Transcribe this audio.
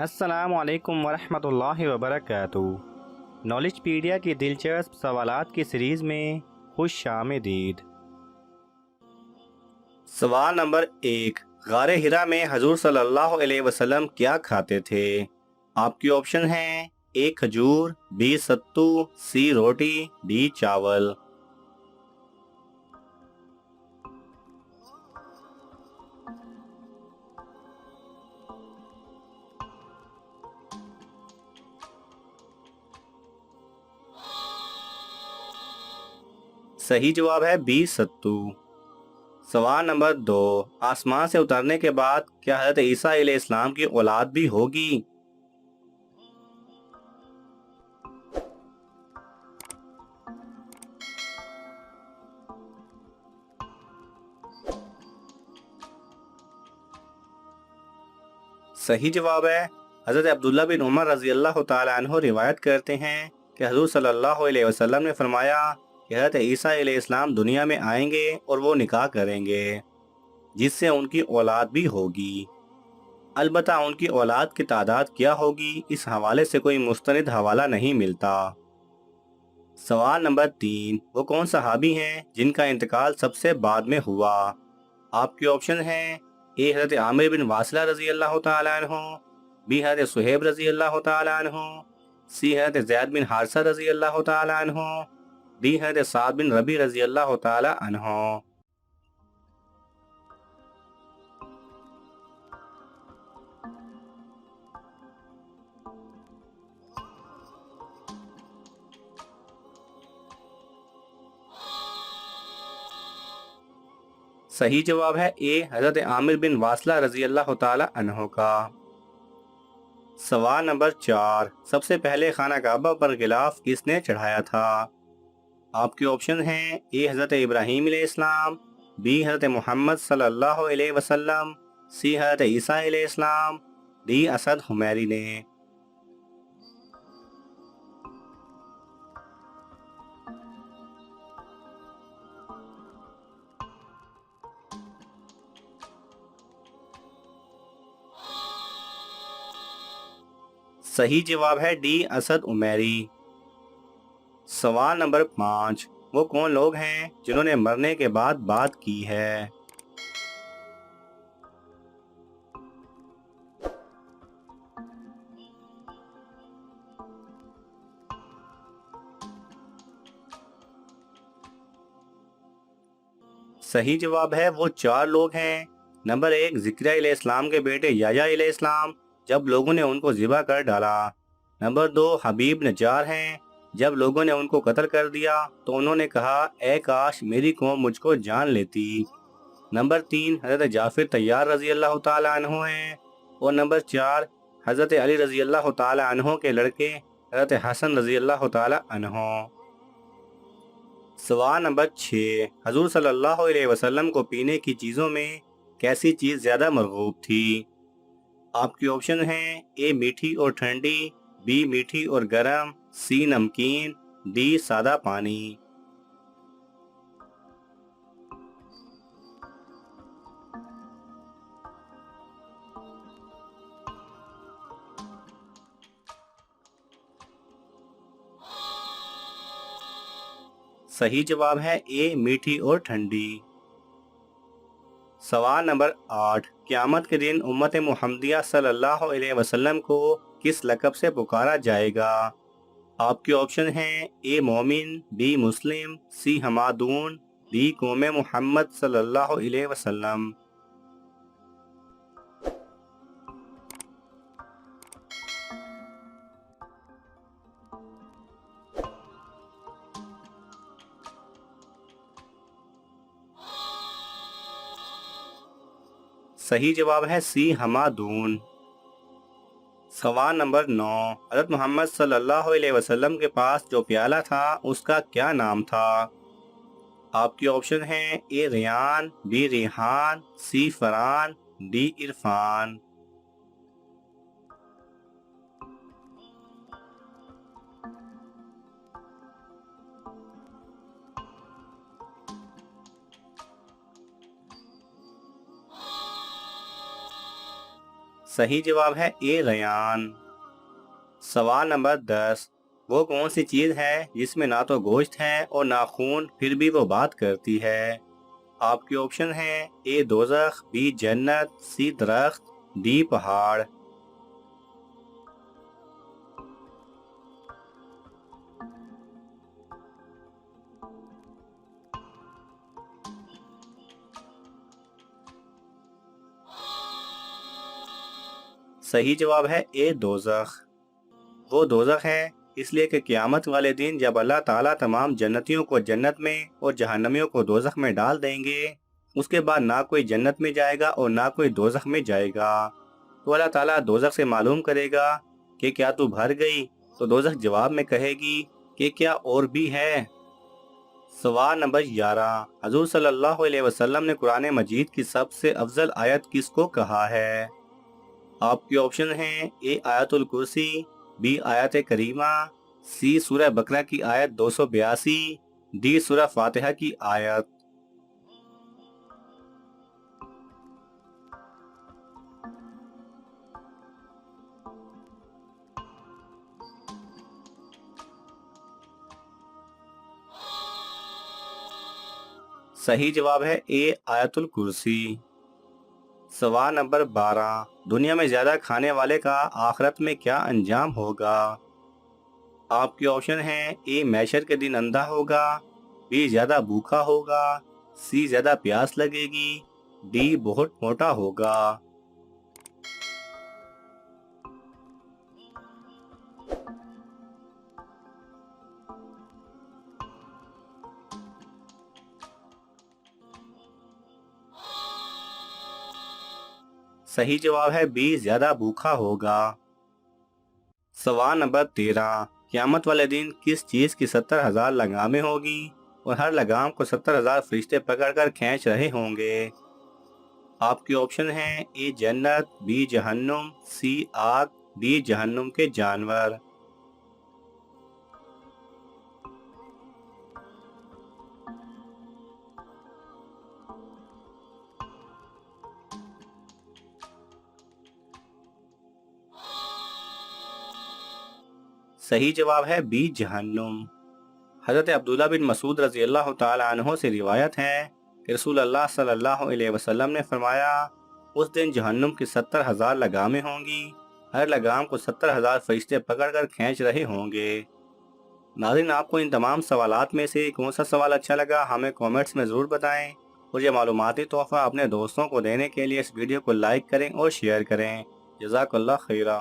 السلام علیکم ورحمۃ اللہ وبرکاتہ۔ نالج پیڈیا کی دلچسپ سوالات کی سیریز میں خوش آمدید۔ سوال نمبر 1، غار ہرا میں حضور صلی اللہ علیہ وسلم کیا کھاتے تھے؟ آپ کی آپشن ہیں: اے کھجور، بی ستو، سی روٹی، ڈی چاول۔ صحیح جواب ہے بی ستو۔ سوال نمبر 2، آسمان سے اترنے کے بعد کیا حضرت عیسیٰ علیہ السلام کی اولاد بھی ہوگی؟ صحیح جواب ہے۔ حضرت عبداللہ بن عمر رضی اللہ تعالی عنہ روایت کرتے ہیں کہ حضور صلی اللہ علیہ وسلم نے فرمایا کہ حضرت عیسیٰ علیہ السلام دنیا میں آئیں گے اور وہ نکاح کریں گے جس سے ان کی اولاد بھی ہوگی۔ البتہ ان کی اولاد کی تعداد کیا ہوگی، اس حوالے سے کوئی مستند حوالہ نہیں ملتا۔ سوال نمبر 3، وہ کون صحابی ہیں جن کا انتقال سب سے بعد میں ہوا؟ آپ کی آپشن ہیں: اے حضرت عامر بن واصلہ رضی اللہ تعالی عنہ، بی حضرت صہیب رضی اللہ تعالی عنہ، سی حضرت زید بن حارثہ رضی اللہ تعالی عنہ، ڈی حضرت سعد بن ربیع رضی اللہ تعالی عنہ۔ صحیح جواب ہے اے حضرت عامر بن واصلہ رضی اللہ تعالی عنہ کا۔ سوال نمبر 4، سب سے پہلے خانہ کعبہ پر غلاف کس نے چڑھایا تھا؟ آپ کی آپشن ہیں: اے حضرت ابراہیم علیہ السلام، بی حضرت محمد صلی اللہ علیہ وسلم، سی حضرت عیسیٰ علیہ السلام، ڈی اسد حمیری نے۔ صحیح جواب ہے ڈی اسد عمیری۔ سوال نمبر 5، وہ کون لوگ ہیں جنہوں نے مرنے کے بعد بات کی ہے؟ صحیح جواب ہے وہ 4 لوگ ہیں۔ نمبر 1، زکریا علیہ السلام کے بیٹے یحییٰ علیہ السلام، جب لوگوں نے ان کو ذبح کر ڈالا۔ نمبر 2، حبیب نجار ہیں، جب لوگوں نے ان کو قتل کر دیا تو انہوں نے کہا اے کاش میری قوم مجھ کو جان لیتی۔ نمبر 3، حضرت جعفر طیار رضی اللہ تعالی عنہ ہیں، اور نمبر 4، حضرت علی رضی اللہ تعالی عنہ کے لڑکے حضرت حسن رضی اللہ تعالی عنہ۔ سوال نمبر 6، حضور صلی اللہ علیہ وسلم کو پینے کی چیزوں میں کیسی چیز زیادہ مرغوب تھی؟ آپ کی آپشن ہیں: اے میٹھی اور ٹھنڈی، بی میٹھی اور گرم، سی نمکین، ڈی سادہ پانی۔ صحیح جواب ہے اے میٹھی اور ٹھنڈی۔ سوال نمبر 8، قیامت کے دن امت محمدیہ صلی اللہ علیہ وسلم کو کس لقب سے پکارا جائے گا؟ آپ کی آپشن ہیں: اے مومن، بی مسلم، سی حمادون، ڈی قوم محمد صلی اللہ علیہ وسلم۔ صحیح جواب ہے سی حمادون۔ سوال نمبر 9، حضرت محمد صلی اللہ علیہ وسلم کے پاس جو پیالہ تھا اس کا کیا نام تھا؟ آپ کی آپشن ہیں: A Rayan, B Rehan, C Faran, D Irfan. صحیح جواب ہے اے ریان۔ سوال نمبر 10، وہ کون سی چیز ہے جس میں نہ تو گوشت ہے اور نہ خون پھر بھی وہ بات کرتی ہے؟ آپ کے آپشن ہیں اے دوزخ، بی جنت، سی درخت، ڈی پہاڑ۔ صحیح جواب ہے اے دوزخ۔ وہ دوزخ ہے اس لیے کہ قیامت والے دن جب اللہ تعالیٰ تمام جنتیوں کو جنت میں اور جہنمیوں کو دوزخ میں ڈال دیں گے، اس کے بعد نہ کوئی جنت میں جائے گا اور نہ کوئی دوزخ میں جائے گا۔ تو اللہ تعالیٰ دوزخ سے معلوم کرے گا کہ کیا تو بھر گئی؟ تو دوزخ جواب میں کہے گی کہ کیا اور بھی ہے؟ سوال نمبر 11، حضور صلی اللہ علیہ وسلم نے قرآن مجید کی سب سے افضل آیت کس کو کہا ہے؟ آپ کے آپشن ہیں اے آیت الکرسی، بی آیت کریمہ، سی سورہ بقرہ کی آیت 282، ڈی سورہ فاتحہ کی آیت۔ صحیح جواب ہے اے آیت الکرسی۔ سوال نمبر 12، دنیا میں زیادہ کھانے والے کا آخرت میں کیا انجام ہوگا؟ آپ کے آپشن ہیں اے محشر کے دن اندھا ہوگا، بی زیادہ بھوکا ہوگا، سی زیادہ پیاس لگے گی، ڈی بہت موٹا ہوگا۔ صحیح جواب ہے بی زیادہ بھوکا ہوگا۔ سوال نمبر 13، قیامت والے دن کس چیز کی 70,000 لگامیں ہوگی اور ہر لگام کو 70,000 فرشتے پکڑ کر کھینچ رہے ہوں گے؟ آپ کے آپشن ہیں اے جنت، بی جہنم، سی آگ، ڈی جہنم کے جانور۔ صحیح جواب ہے بی جہنم۔ حضرت عبداللہ بن مسعود رضی اللہ تعالی عنہ سے روایت ہے کہ رسول اللہ صلی اللہ علیہ وسلم نے فرمایا، اس دن جہنم کی 70,000 لگامیں ہوں گی، ہر لگام کو 70,000 فرشتے پکڑ کر کھینچ رہے ہوں گے۔ ناظرین، آپ کو ان تمام سوالات میں سے کون سا سوال اچھا لگا ہمیں کومنٹس میں ضرور بتائیں، اور یہ معلوماتی تحفہ اپنے دوستوں کو دینے کے لیے اس ویڈیو کو لائک کریں اور شیئر کریں۔ جزاک اللہ خیرہ۔